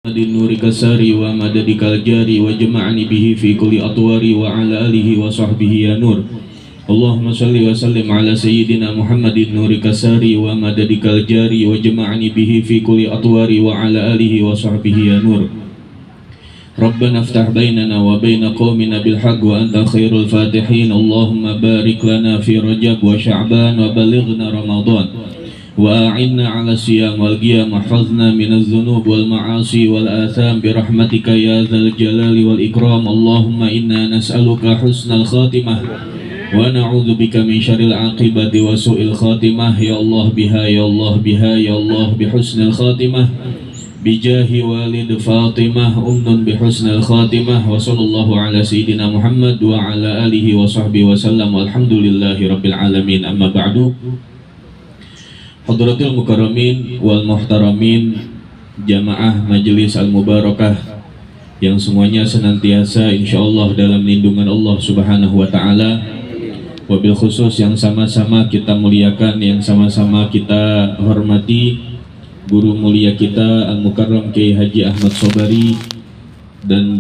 نور كساري ومددك الجاري وجمعني به في كل أطواري وعلى آله وصحبه يا نور. اللهم صل وسلم على سيدنا محمد نور كساري ومددك الجاري وجمعني به في كل أطواري وعلى آله وصحبه يا نور. ربنا افتح بيننا وبين قومنا بالحق وأنت خير الفاتحين. اللهم بارك لنا في رجب وشعبان وبلغنا رمضان وأعنا على الصيام والقيام واحفظنا من الذنوب والمعاصي والآثام برحمتك يا ذا الجلال والإكرام. اللهم إنا نسألك حسن الخاتمة ونعوذ بك من شر العاقبة وسوء الخاتمة. يا الله بها يا الله بها يا الله بحسن الخاتمة بجاه والد فاطمة بحسن الخاتمة. وصلى الله على سيدنا محمد وعلى آله وصحبه وسلم والحمد لله رب العالمين. أما بعد. Hadratul Mukarramin wal Muhtaramin, jamaah Majelis Al-Mubarakah yang semuanya senantiasa insyaallah dalam lindungan Allah Subhanahu wa taala. Wabil khusus yang sama-sama kita muliakan, yang sama-sama kita hormati guru mulia kita Al-Mukarram Kiai Haji Ahmad Sobari dan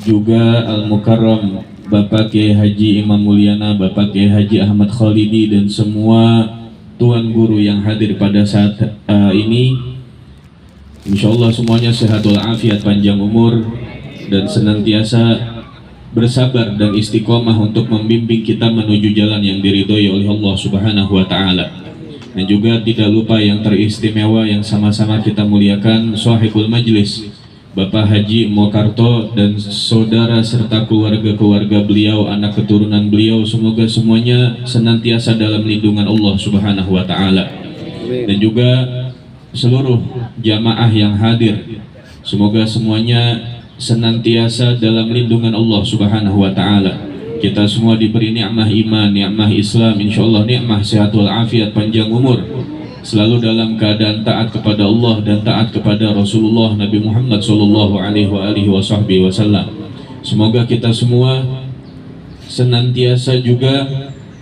juga Al-Mukarram Bapak Kiai Haji Imam Mulyana, Bapak Kiai Haji Ahmad Khalidi, dan semua tuan guru yang hadir pada saat ini. Insyaallah semuanya sehat walafiat, panjang umur, dan senantiasa bersabar dan istiqomah untuk membimbing kita menuju jalan yang diridhoi oleh Allah Subhanahu wa taala. Dan juga tidak lupa yang teristimewa yang sama-sama kita muliakan, sahibul majlis Bapak Haji Mokarto dan saudara serta keluarga-keluarga beliau, anak keturunan beliau. Semoga semuanya senantiasa dalam lindungan Allah Subhanahu wa taala. Dan juga seluruh jamaah yang hadir, semoga semuanya senantiasa dalam lindungan Allah Subhanahu wa taala. Kita semua diberi nikmah iman, nikmah Islam, insyaallah nikmah sehat wal afiat, panjang umur, selalu dalam keadaan taat kepada Allah dan taat kepada Rasulullah Nabi Muhammad sallallahu alaihi wasallam. Semoga kita semua senantiasa juga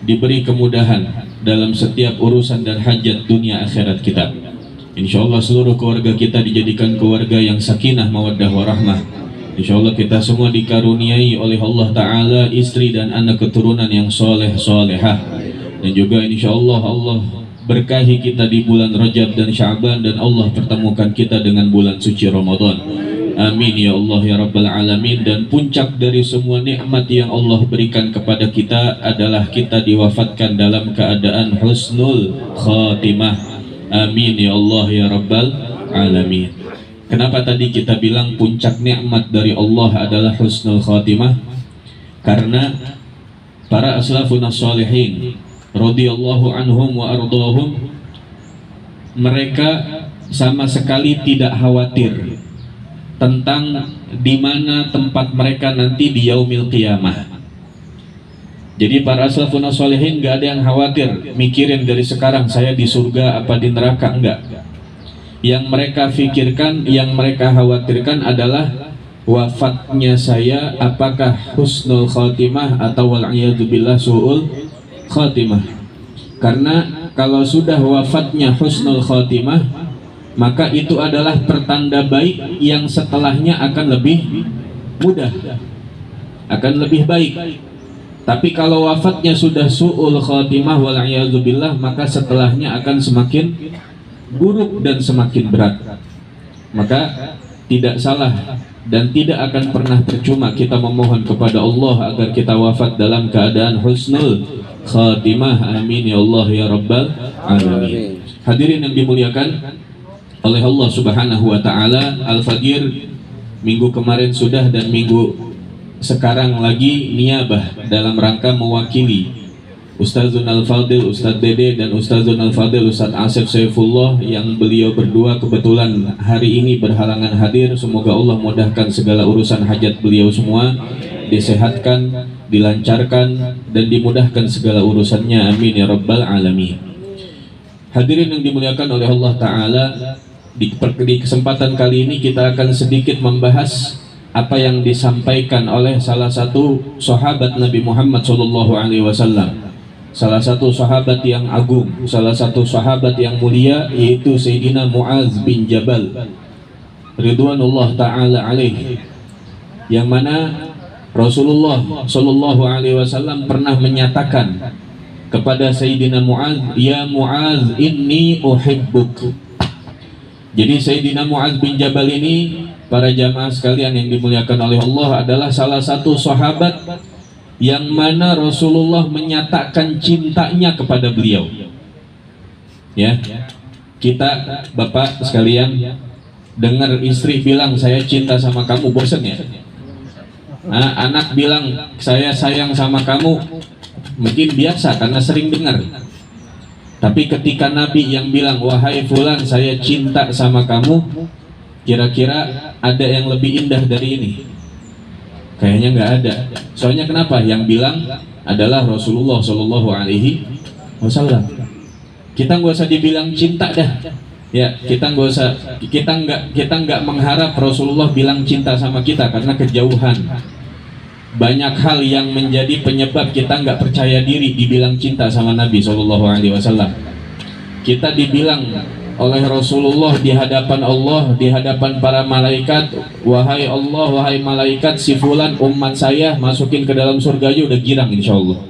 diberi kemudahan dalam setiap urusan dan hajat dunia akhirat kita. Insyaallah seluruh keluarga kita dijadikan keluarga yang sakinah, mawaddah warahmah. Insyaallah kita semua dikaruniai oleh Allah Ta'ala istri dan anak keturunan yang soleh solehah. Dan juga insyaallah Allah berkahi kita di bulan Rajab dan Sya'ban, dan Allah pertemukan kita dengan bulan suci Ramadan. Amin ya Allah ya Rabbal Alamin. Dan puncak dari semua nikmat yang Allah berikan kepada kita adalah kita diwafatkan dalam keadaan husnul khatimah. Amin ya Allah ya Rabbal Alamin. Kenapa tadi kita bilang puncak nikmat dari Allah adalah husnul khatimah? Karena para aslafun as-salihin radhiyallahu anhum wa ardahum, mereka sama sekali tidak khawatir tentang di mana tempat mereka nanti di yaumil qiyamah. Jadi para aslafun as-salihin gak ada yang khawatir mikirin dari sekarang saya di surga apa di neraka, enggak. Yang mereka pikirkan, yang mereka khawatirkan adalah wafatnya saya apakah husnul khatimah atau wal'iyadzubillah su'ul khatimah. Karena kalau sudah wafatnya husnul khatimah, maka itu adalah pertanda baik yang setelahnya akan lebih mudah, akan lebih baik. Tapi kalau wafatnya sudah su'ul khatimah wal'iyadzubillah, maka setelahnya akan semakin buruk dan semakin berat. Maka tidak salah dan tidak akan pernah percuma kita memohon kepada Allah agar kita wafat dalam keadaan husnul khatimah. Amin ya Allah ya Rabbal Alamin. Hadirin yang dimuliakan oleh Allah Subhanahu wa taala, Al-Fajr minggu kemarin sudah dan minggu sekarang lagi niyabah dalam rangka mewakili Ustazun Al-Fadil, Ustaz Dede, dan Ustazun Al-Fadil Ustaz Asef Saifullah, yang beliau berdua kebetulan hari ini berhalangan hadir. Semoga Allah mudahkan segala urusan hajat beliau semua, disehatkan, dilancarkan, dan dimudahkan segala urusannya. Amin ya Rabbal Alamin. Hadirin yang dimuliakan oleh Allah Ta'ala, di kesempatan kali ini kita akan sedikit membahas apa yang disampaikan oleh salah satu sahabat Nabi Muhammad SAW, salah satu sahabat yang agung, salah satu sahabat yang mulia, yaitu Sayyidina Mu'adz bin Jabal ridwanullah taala alaih, yang mana Rasulullah Shallallahu Alaihi Wasallam pernah menyatakan kepada Sayyidina Mu'adz, ya Mu'adz inni uhibbuk. Jadi Sayyidina Mu'adz bin Jabal ini, para jamaah sekalian yang dimuliakan oleh Allah, adalah salah satu sahabat yang mana Rasulullah menyatakan cintanya kepada beliau. Ya, kita bapak sekalian dengar istri bilang saya cinta sama kamu, bosan ya? Nah, anak bilang saya sayang sama kamu, mungkin biasa karena sering dengar. Tapi ketika Nabi yang bilang wahai fulan saya cinta sama kamu, kira-kira ada yang lebih indah dari ini? Kayaknya nggak ada. Soalnya kenapa? Yang bilang adalah Rasulullah Shallallahu Alaihi Wasallam. Kita nggak usah dibilang cinta dah. Ya, kita nggak mengharap Rasulullah bilang cinta sama kita karena kejauhan. Banyak hal yang menjadi penyebab kita nggak percaya diri dibilang cinta sama Nabi Shallallahu Alaihi Wasallam. Kita dibilang oleh Rasulullah di hadapan Allah, di hadapan para malaikat, wahai Allah, wahai malaikat, si fulan umat saya masukin ke dalam surga aja udah girang insya Allah.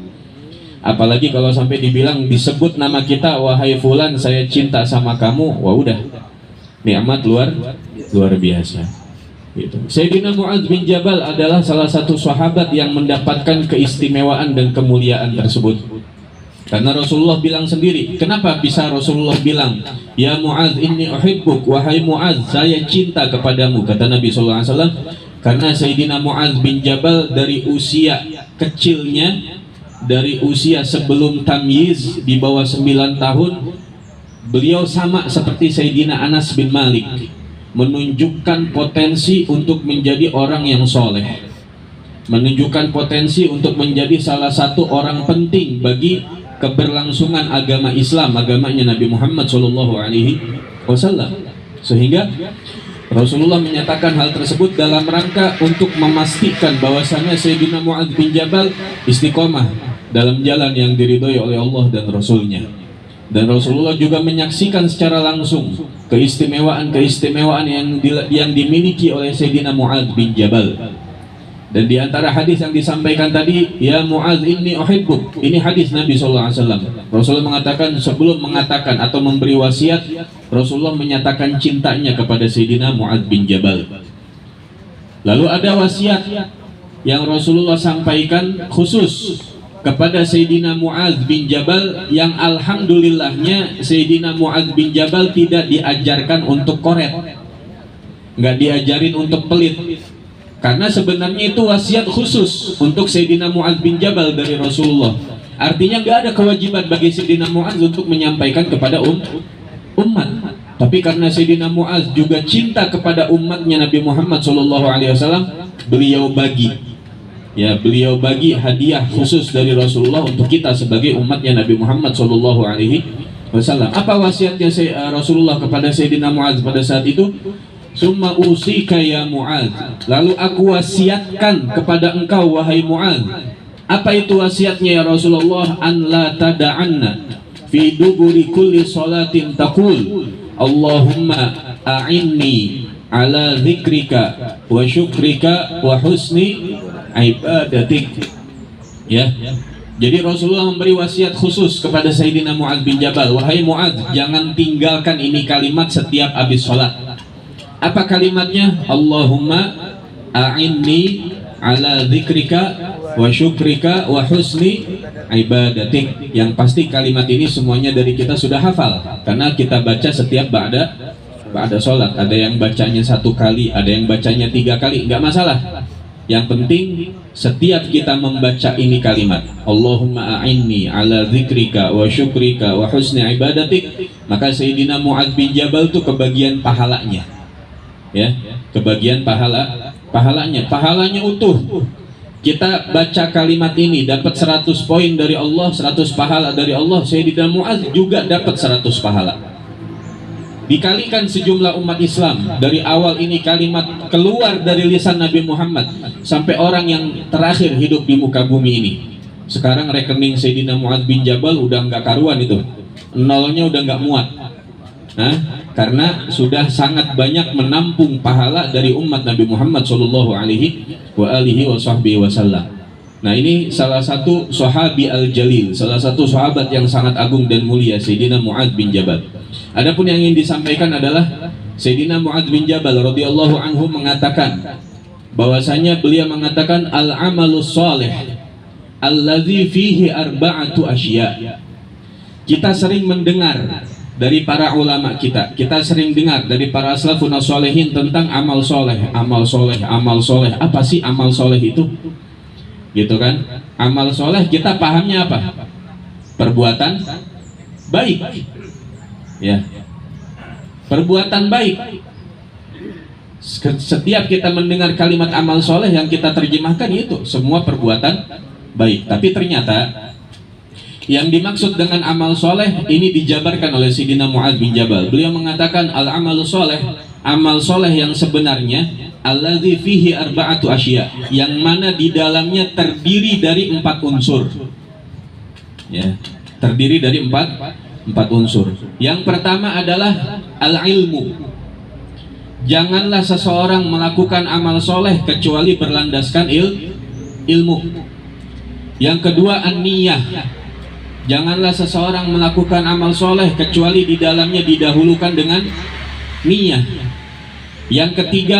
Apalagi kalau sampai dibilang disebut nama kita, wahai fulan saya cinta sama kamu, wah udah nikmat luar biasa. Gitu. Sayyidina Mu'adz bin Jabal adalah salah satu sahabat yang mendapatkan keistimewaan dan kemuliaan tersebut. Karena Rasulullah bilang sendiri, kenapa bisa Rasulullah bilang, ya Mu'adz inni uhibbuk, wahai Mu'adz saya cinta kepadamu, kata Nabi SAW. Karena Sayyidina Mu'adz bin Jabal dari usia kecilnya, dari usia sebelum tamyiz di bawah 9 tahun, beliau sama seperti Sayyidina Anas bin Malik, menunjukkan potensi untuk menjadi orang yang soleh, menunjukkan potensi untuk menjadi salah satu orang penting bagi keberlangsungan agama Islam, agamanya Nabi Muhammad SAW. Sehingga Rasulullah menyatakan hal tersebut dalam rangka untuk memastikan bahwasannya Sayyidina Mu'adz bin Jabal istiqomah dalam jalan yang diridhoi oleh Allah dan Rasulnya. Dan Rasulullah juga menyaksikan secara langsung keistimewaan-keistimewaan yang dimiliki oleh Sayyidina Mu'adz bin Jabal. Dan di antara hadis yang disampaikan tadi, ya Mu'adz inni uhibbuk, ini hadis Nabi SAW. Rasulullah mengatakan, sebelum mengatakan atau memberi wasiat, Rasulullah menyatakan cintanya kepada Sayyidina Mu'adz bin Jabal. Lalu ada wasiat yang Rasulullah sampaikan khusus kepada Sayyidina Mu'adz bin Jabal, yang alhamdulillahnya Sayyidina Mu'adz bin Jabal tidak diajarkan untuk koret, nggak diajarin untuk pelit, karena sebenarnya itu wasiat khusus untuk Sayyidina Mu'adz bin Jabal dari Rasulullah. Artinya nggak ada kewajiban bagi Sayyidina Mu'adz untuk menyampaikan kepada umat, tapi karena Sayyidina Mu'adz juga cinta kepada umatnya Nabi Muhammad SAW, beliau bagi hadiah khusus dari Rasulullah untuk kita sebagai umatnya Nabi Muhammad SAW. Apa wasiatnya Rasulullah kepada Sayyidina Mu'adz pada saat itu? Summa usika ya Mu'adz, lalu aku wasiatkan kepada engkau wahai Mu'adz. Apa itu wasiatnya ya Rasulullah? An la tada'anna fi duburi kulli salatin taqul Allahumma a'inni ala dzikrika wa syukrika wa husni ibadatik. Ya. Jadi Rasulullah memberi wasiat khusus kepada Sayyidina Mu'adz bin Jabal, wahai Mu'adz, jangan tinggalkan ini kalimat setiap habis sholat. Apa kalimatnya? Allahumma a'inni ala dzikrika wa syukrika wa husni ibadatik. Yang pasti kalimat ini semuanya dari kita sudah hafal, karena kita baca setiap ba'da sholat. Ada yang bacanya 1 kali, ada yang bacanya 3 kali, nggak masalah. Yang penting setiap kita membaca ini kalimat Allahumma a'inni ala dzikrika wa syukrika wa husni ibadatik, maka Sayyidina Mu'adz bin Jabal itu kebagian pahalanya. Ya, kebagian pahalanya utuh. Kita baca kalimat ini dapat 100 poin dari Allah, 100 pahala dari Allah. Sayyidina Mu'adz juga dapat 100 pahala. Dikalikan sejumlah umat Islam, dari awal ini kalimat keluar dari lisan Nabi Muhammad sampai orang yang terakhir hidup di muka bumi ini. Sekarang rekening Sayyidina Mu'adz bin Jabal udah nggak karuan itu, nolnya udah nggak muat. karena sudah sangat banyak menampung pahala dari umat Nabi Muhammad Shallallahu Alaihi Wasallam. Nah, ini salah satu sahabi al-jalil, salah satu sahabat yang sangat agung dan mulia, Sayyidina Mu'adz bin Jabal. Adapun yang ingin disampaikan adalah Sayyidina Mu'adz bin Jabal radhiyallahu anhu mengatakan bahwasanya beliau mengatakan al-amalus shalih alladzi fihi arba'atu asya. Kita sering mendengar dari para ulama kita sering dengar dari para salafun sholihin tentang amal soleh. Amal soleh, apa sih amal soleh itu? Gitu kan? Amal soleh kita pahamnya apa? Perbuatan baik, ya. Perbuatan baik. Setiap kita mendengar kalimat amal soleh, yang kita terjemahkan itu semua perbuatan baik. Tapi ternyata yang dimaksud dengan amal soleh ini dijabarkan oleh Sayyidina Mu'adz bin Jabal. Beliau mengatakan al-amalu soleh, amal soleh yang sebenarnya alladzi fihi arba'atu asya, yang mana di dalamnya terdiri dari 4 unsur, ya, terdiri dari empat unsur. Yang pertama adalah al-ilmu. Janganlah seseorang melakukan amal soleh kecuali berlandaskan ilmu. Yang kedua an-niyah. Janganlah seseorang melakukan amal soleh kecuali di dalamnya didahulukan dengan niyah. Yang ketiga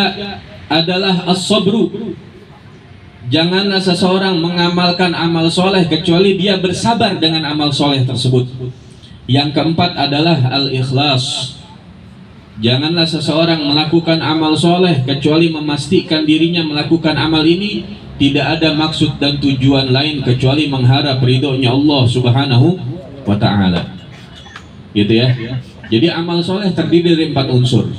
adalah as-sabru. Janganlah seseorang mengamalkan amal soleh kecuali dia bersabar dengan amal soleh tersebut. Yang keempat adalah al-ikhlas. Janganlah seseorang melakukan amal soleh kecuali memastikan dirinya melakukan amal ini tidak ada maksud dan tujuan lain kecuali mengharap ridhonya Allah Subhanahu wa ta'ala. Gitu ya. Jadi amal soleh terdiri dari 4 unsur.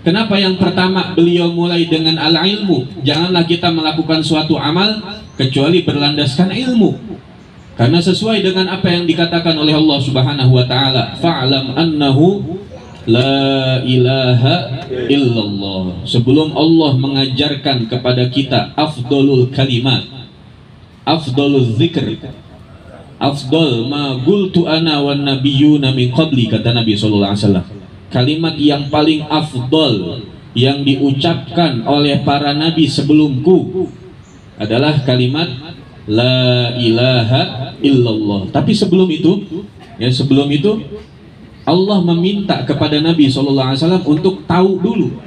Kenapa yang pertama beliau mulai dengan al-ilmu? Janganlah kita melakukan suatu amal kecuali berlandaskan ilmu. Karena sesuai dengan apa yang dikatakan oleh Allah Subhanahu wa ta'ala, fa'lam annahu la ilaha illallah. Sebelum Allah mengajarkan kepada kita afdolul kalimat, afdolul zikr, afdol ma qultu ana wan nabiyyuna min qabli, kata Nabi sallallahu alaihi wasallam. Kalimat yang paling afdol yang diucapkan oleh para nabi sebelumku adalah kalimat la ilaha illallah. Tapi sebelum itu, Allah meminta kepada Nabi SAW untuk tahu dulu.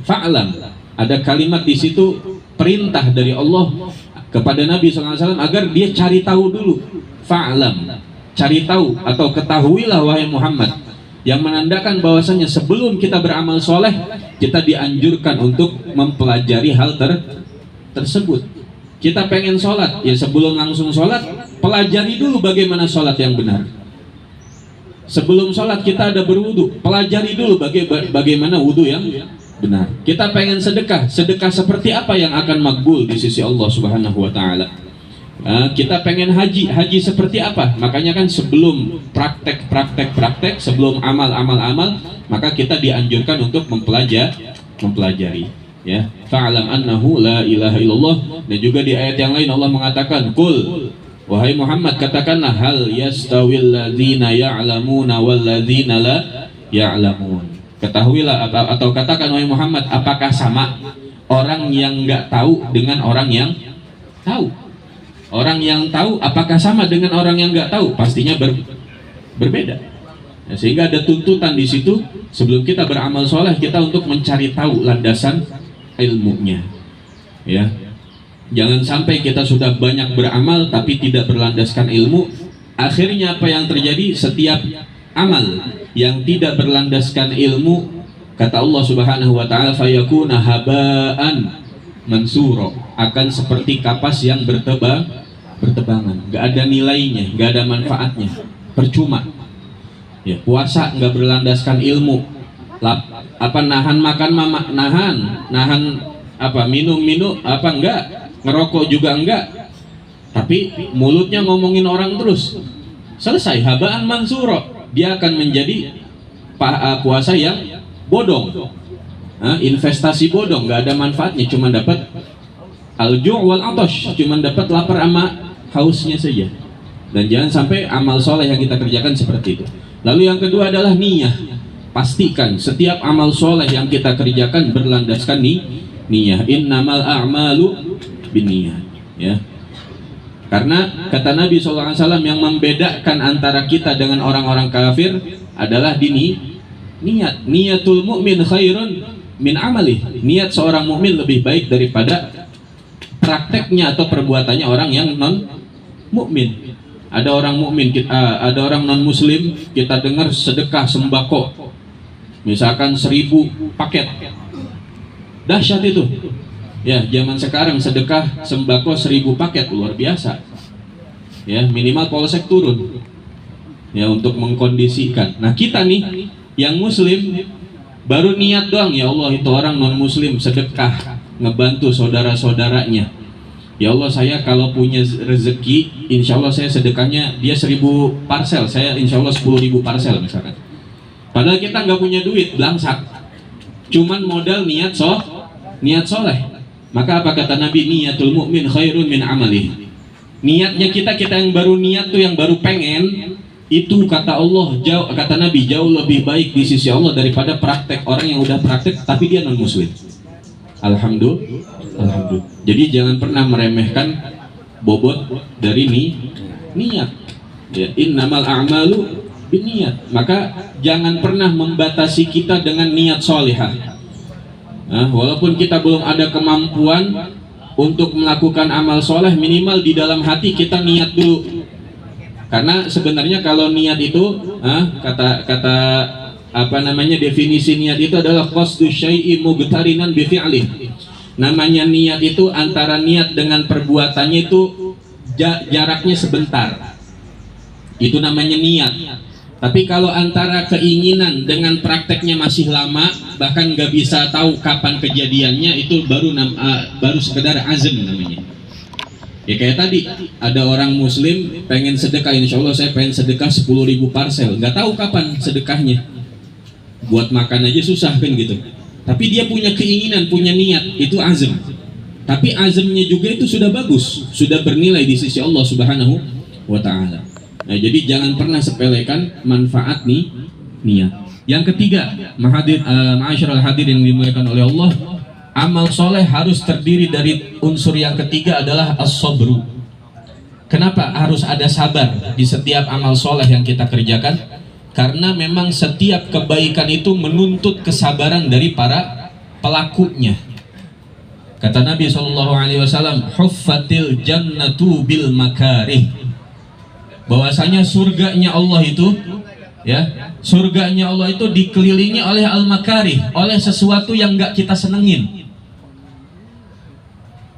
Fa'lam, ada kalimat di situ perintah dari Allah kepada Nabi SAW agar dia cari tahu dulu. Fa'lam, cari tahu atau ketahuilah wahai Muhammad, yang menandakan bahwasanya sebelum kita beramal soleh kita dianjurkan untuk mempelajari hal tersebut. Kita pengen sholat, ya sebelum langsung sholat pelajari dulu bagaimana sholat yang benar. Sebelum sholat kita ada berwudu, pelajari dulu bagaimana wudu yang benar. Kita pengen sedekah seperti apa yang akan makbul di sisi Allah Subhanahu wa ta'ala. Kita pengen haji seperti apa? Makanya kan sebelum praktek, sebelum amal, maka kita dianjurkan untuk mempelajari. Ya, fa'lam annahu la ilaha illallah. Dan juga di ayat yang lain Allah mengatakan, qul, wahai Muhammad, katakanlah, hal yastawil ladzina ya'lamuna wal ladzina la ya'lamun. Ketahuilah atau katakan wahai Muhammad, apakah sama orang yang enggak tahu dengan orang yang tahu? Orang yang tahu apakah sama dengan orang yang enggak tahu? Pastinya berbeda. Ya, sehingga ada tuntutan di situ sebelum kita beramal soleh kita untuk mencari tahu landasan ilmunya. Ya. Jangan sampai kita sudah banyak beramal tapi tidak berlandaskan ilmu. Akhirnya apa yang terjadi? Setiap amal yang tidak berlandaskan ilmu, kata Allah Subhanahu wa ta'ala, fayakuna haba'an mansura, akan seperti kapas yang bertebangan, gak ada nilainya, gak ada manfaatnya, percuma. Ya, puasa gak berlandaskan ilmu, nahan makan nahan minum enggak, ngerokok juga enggak, tapi mulutnya ngomongin orang terus, selesai, habaan mansuro, dia akan menjadi puasa yang bodong, investasi bodong, nggak ada manfaatnya, cuma dapat al-ju' wal atash, cuma dapat lapar sama hausnya saja. Dan jangan sampai amal soleh yang kita kerjakan seperti itu. Lalu yang kedua adalah niyah. pastikan setiap amal soleh yang kita kerjakan berlandaskan niyah. Innamal a'malu binniyat, ya. Karena kata Nabi SAW, yang membedakan antara kita dengan orang-orang kafir adalah niat. Niatul mu'min khairun min amalih. Niat seorang mukmin lebih baik daripada prakteknya atau perbuatannya orang yang non mukmin. Ada orang mukmin, ada orang non muslim, kita dengar sedekah sembako, misalkan 1000 paket, dahsyat itu. Ya, zaman sekarang sedekah sembako 1000 paket luar biasa. Ya, minimal polsek turun. Ya, untuk mengkondisikan. Nah, kita nih yang muslim baru niat doang, ya Allah, itu orang non muslim sedekah ngebantu saudara-saudaranya. Ya Allah, saya kalau punya rezeki, insya Allah saya sedekahnya dia 1000 parcel, saya insya Allah 10.000 parcel misalkan. Padahal kita nggak punya duit, belangsak. Cuman modal niat soleh. Maka apa kata Nabi? Niyatul mu'min khairun min amalih. Niatnya kita yang baru niat tuh, yang baru pengen, itu kata Allah, kata Nabi, jauh lebih baik di sisi Allah daripada praktek orang yang udah praktek tapi dia non muslim. Alhamdulillah. Jadi jangan pernah meremehkan bobot dari niat. Ya, innamal a'malu binniyat. Maka jangan pernah membatasi kita dengan niat solihah. Nah, walaupun kita belum ada kemampuan untuk melakukan amal soleh, minimal di dalam hati kita niat dulu. Karena sebenarnya kalau niat itu, kata definisi niat itu adalah qasdu syai'i mubtarinan bi fi'lih. Namanya niat itu antara niat dengan perbuatannya itu jaraknya sebentar. Itu namanya niat. Tapi kalau antara keinginan dengan prakteknya masih lama, bahkan nggak bisa tahu kapan kejadiannya, itu baru sekedar azam namanya. Ya kayak tadi, ada orang muslim pengen sedekah, insya Allah saya pengen sedekah 10.000 parcel, nggak tahu kapan sedekahnya. Buat makan aja susah kan gitu. Tapi dia punya keinginan, punya niat, itu azam. Tapi azamnya juga itu sudah bagus, sudah bernilai di sisi Allah Subhanahu wa Ta'ala. Nah, jadi jangan pernah sepelekan manfaat niat. Yang ketiga, ma'asyiral hadirin yang dimuliakan oleh Allah, amal soleh harus terdiri dari unsur yang ketiga adalah as-sabru. Kenapa harus ada sabar di setiap amal soleh yang kita kerjakan? Karena memang setiap kebaikan itu menuntut kesabaran dari para pelakunya. Kata Nabi SAW, huffatil jannatu bil makarih. Bahwasanya surganya Allah itu, ya, surganya Allah itu dikelilingi oleh al-makarih, oleh sesuatu yang nggak kita senengin.